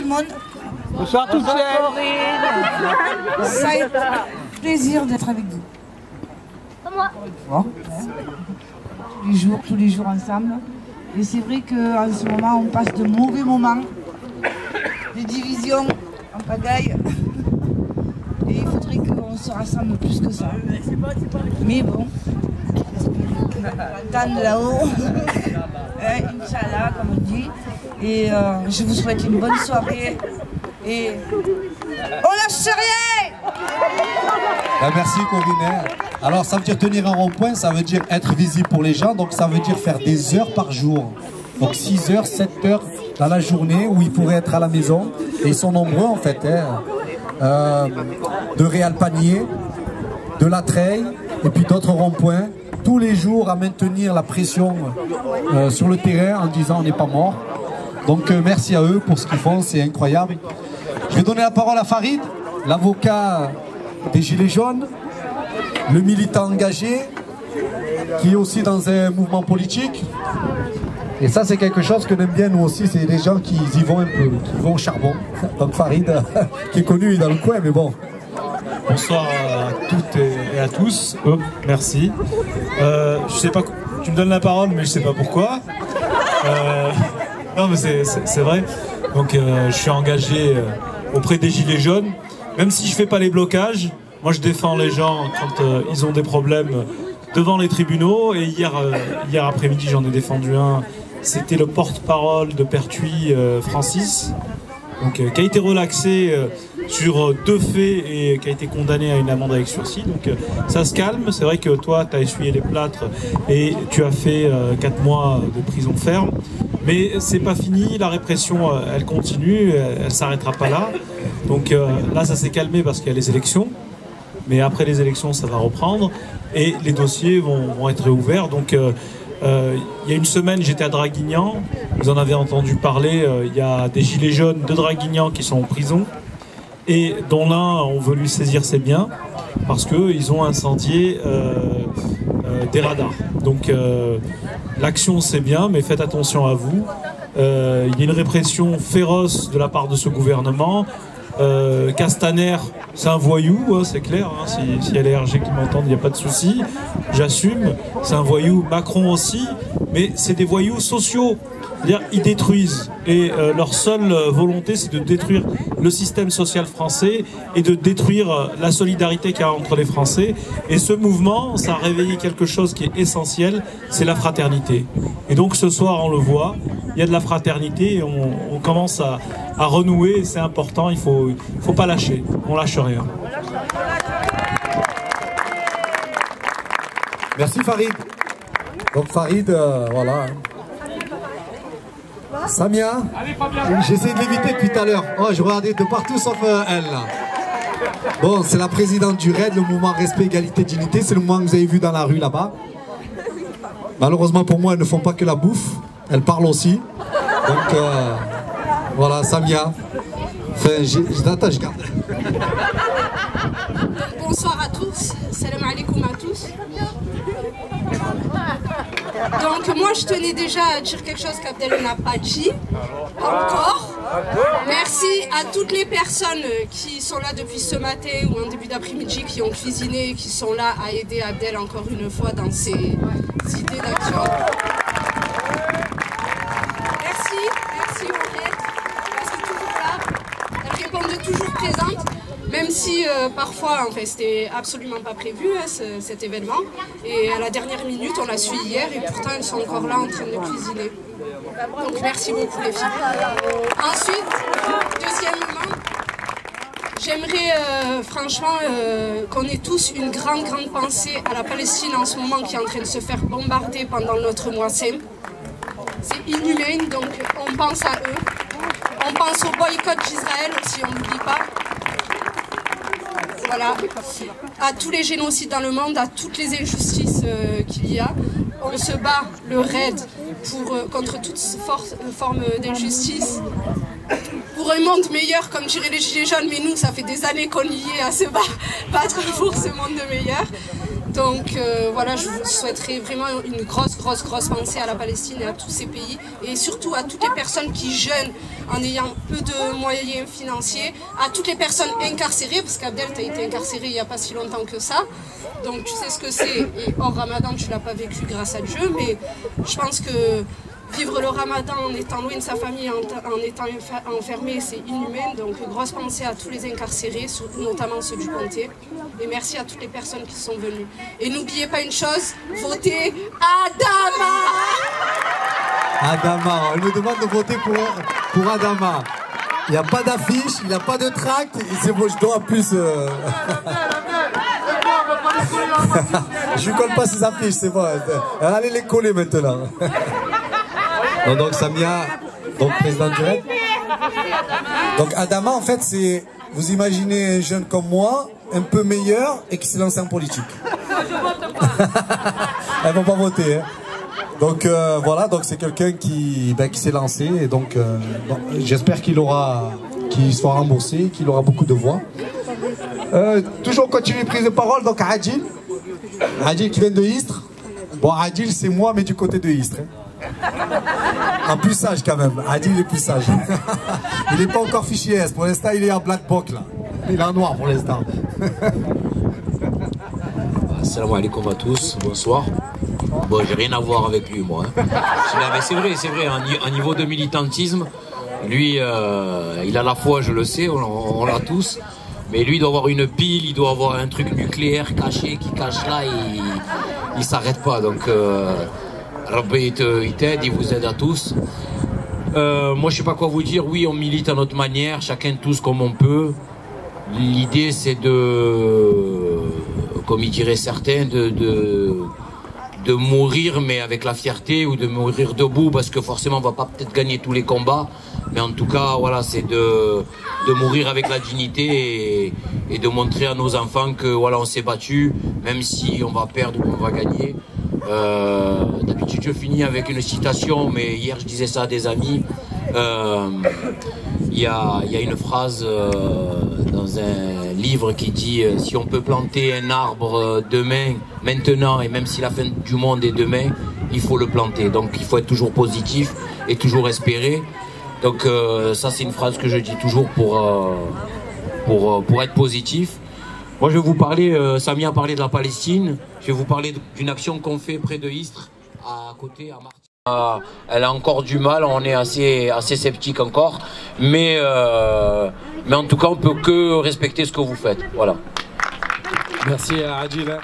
le monde. Bonsoir toutes Ça a été un plaisir d'être avec vous. Bon. Tous les jours ensemble. Et c'est vrai qu'en ce moment, on passe de mauvais moments, des divisions en pagaille. Et il faudrait qu'on se rassemble plus que ça. Mais bon, on entend de là-haut. Inch'Allah, comme on dit. Et je vous souhaite une bonne soirée. Et on lâche rien. Merci Corinne. Alors ça veut dire tenir un rond-point, ça veut dire être visible pour les gens, donc ça veut dire faire des heures par jour. Donc 6 heures, 7 heures dans la journée où ils pourraient être à la maison. Et ils sont nombreux en fait. De Réal Panier, de La Treille et puis d'autres ronds-points. Tous les jours à maintenir la pression sur le terrain en disant on n'est pas mort. Donc merci à eux pour ce qu'ils font, c'est incroyable. Je vais donner la parole à Farid, l'avocat des Gilets jaunes, le militant engagé, qui est aussi dans un mouvement politique. Et ça c'est quelque chose que nous aime bien nous aussi, c'est des gens qui y vont un peu, qui vont au charbon. Donc Farid, qui est connu dans le coin, mais bon. Bonsoir à toutes et à tous. Oh, merci. Je sais pas, tu me donnes la parole, mais je sais pas pourquoi. Non, mais c'est vrai. Donc, je suis engagé auprès des Gilets jaunes. Même si je fais pas les blocages, moi je défends les gens quand ils ont des problèmes devant les tribunaux. Et hier après-midi, j'en ai défendu un. C'était le porte-parole de Pertuis, Francis, donc, qui a été relaxé sur 2 faits et qui a été condamné à une amende avec sursis. Donc ça se calme. C'est vrai que toi, tu as essuyé les plâtres et tu as fait 4 mois de prison ferme. Mais c'est pas fini, la répression, elle continue, elle s'arrêtera pas là. Donc là, ça s'est calmé parce qu'il y a les élections. Mais après les élections, ça va reprendre et les dossiers vont être réouverts. Donc il y a une semaine, j'étais à Draguignan. Vous en avez entendu parler. Il y a des gilets jaunes de Draguignan qui sont en prison et dont l'un ont voulu saisir ses biens parce qu'ils ont incendié des radars. Donc l'action c'est bien, mais faites attention à vous. Il y a une répression féroce de la part de ce gouvernement. Castaner, c'est un voyou, hein, c'est clair. Hein, si y a les RG qui m'entendent, il n'y a pas de souci. J'assume. C'est un voyou. Macron aussi. Mais c'est des voyous sociaux. C'est-à-dire, ils détruisent. Et leur seule volonté, c'est de détruire le système social français et de détruire la solidarité qu'il y a entre les Français. Et ce mouvement, ça a réveillé quelque chose qui est essentiel, c'est la fraternité. Et donc ce soir, on le voit, il y a de la fraternité et on commence à renouer. C'est important, il faut pas lâcher. On lâche rien. Merci Farid. Donc Farid, voilà. Samia, j'essaie de l'éviter depuis tout à l'heure. Oh, je regardais de partout sauf elle. Là. Bon, c'est la présidente du RAID, le mouvement Respect, Égalité, Dignité. C'est le mouvement que vous avez vu dans la rue là-bas. Malheureusement pour moi, elles ne font pas que la bouffe. Elles parlent aussi. Donc, voilà, Samia. Enfin, attends, je garde. Bonsoir à tous. Salam alaikum à tous. Donc moi je tenais déjà à dire quelque chose qu'Abdel n'a pas dit encore. Merci à toutes les personnes qui sont là depuis ce matin ou en début d'après-midi, qui ont cuisiné, qui sont là à aider Abdel encore une fois dans ses idées d'action. Merci aux aides, parce que toujours là, elles répondent toujours présentes. Même si parfois, en fait, c'était absolument pas prévu hein, cet événement. Et à la dernière minute, on l'a su hier et pourtant elles sont encore là en train de cuisiner. Donc merci beaucoup les filles. Ensuite, deuxièmement, j'aimerais franchement qu'on ait tous une grande pensée à la Palestine en ce moment qui est en train de se faire bombarder pendant notre mois saint. C'est inhumain, donc on pense à eux. On pense au boycott d'Israël aussi, on n'oublie pas. Voilà, à tous les génocides dans le monde, à toutes les injustices qu'il y a. On se bat, le RAID, contre toute forme d'injustice, pour un monde meilleur, comme diraient les Gilets jaunes, mais nous, ça fait des années qu'on y est à se battre pour ce monde meilleur. Donc voilà, je vous souhaiterais vraiment une grosse pensée à la Palestine et à tous ces pays, et surtout à toutes les personnes qui jeûnent en ayant peu de moyens financiers, à toutes les personnes incarcérées, parce qu'Abdel, tu as été incarcéré il n'y a pas si longtemps que ça, donc tu sais ce que c'est, et hors Ramadan tu l'as pas vécu grâce à Dieu, mais je pense que vivre le Ramadan en étant loin de sa famille, en étant enfermé, c'est inhumain. Donc grosse pensée à tous les incarcérés, notamment ceux du Pontet. Et merci à toutes les personnes qui sont venues. Et n'oubliez pas une chose, votez Adama. Adama, elle me demande de voter pour Adama. Il n'y a pas d'affiche, il n'y a pas de tract, et c'est bon, je dois en plus... Je ne colle pas ces affiches, c'est bon. Allez les coller maintenant. Non, donc Samia, donc président du RED. Donc Adama, en fait, c'est, vous imaginez un jeune comme moi, un peu meilleur et qui s'est lancé en politique. Elles vont pas voter. Hein. Donc voilà, donc c'est quelqu'un qui s'est lancé et donc bon, j'espère qu'il sera remboursé, qu'il aura beaucoup de voix. Toujours continuer prise de parole, donc Adil qui vient de Istres. Bon, Adil c'est moi mais du côté de Istres. Hein. En plus sage quand même, Adil est plus sage. Il n'est pas encore fichier S, pour l'instant il est en black box là. Il est en noir pour l'instant. Assalamu alaikum à tous, bonsoir. Bon, j'ai rien à voir avec lui moi. Hein. C'est vrai, un niveau de militantisme, lui il a la foi, je le sais, on l'a tous. Mais lui il doit avoir une pile, il doit avoir un truc nucléaire caché qui cache là et il s'arrête pas. Donc Rabbi il t'aide, il vous aide à tous. Moi je sais pas quoi vous dire, oui on milite à notre manière, chacun tous comme on peut. L'idée c'est de, comme il dirait certains, de mourir mais avec la fierté, ou de mourir debout parce que forcément on va pas peut-être gagner tous les combats, mais en tout cas voilà, c'est de mourir avec la dignité et de montrer à nos enfants que voilà, on s'est battu, même si on va perdre ou on va gagner. D'habitude je finis avec une citation, mais hier je disais ça à des amis. Il y a une phrase dans un livre qui dit si on peut planter un arbre demain, maintenant, et même si la fin du monde est demain, il faut le planter. Donc il faut être toujours positif et toujours espérer. Donc ça c'est une phrase que je dis toujours pour être positif. Moi je vais vous parler, Samia a parlé de la Palestine, je vais vous parler d'une action qu'on fait près de Istres, à côté, à Martigny. Elle a encore du mal, on est assez sceptique encore, mais en tout cas on peut que respecter ce que vous faites. Voilà. Merci à Adil.